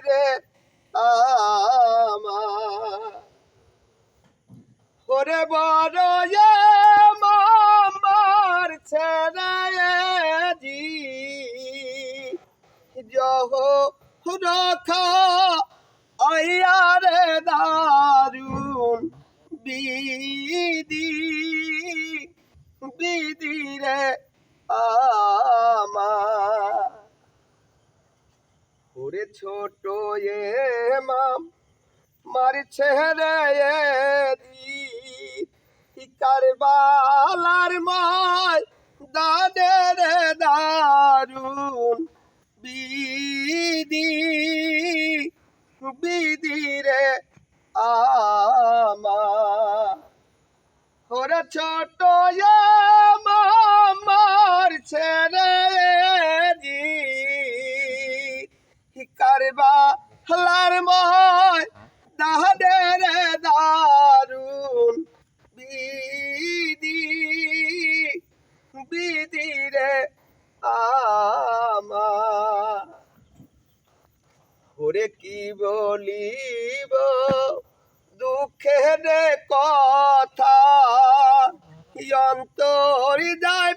রে আমার ওরে বড় মামার ছেড়ে জি যহ রখা আয়ারে দারুন বিধি বিধি রে আমার ওরে ছোট এ মাম মার ছেড়ে দি কারবালার মায় দাদের দারুন বিধি বিধি রে আমার ওরে ছোট এ মামার ছেড়ে দি কারবালার মায় দাদের দারুন বিধি বিধি রে আমার ওরে কি বলিব দুঃখের কথা অন্তর যায়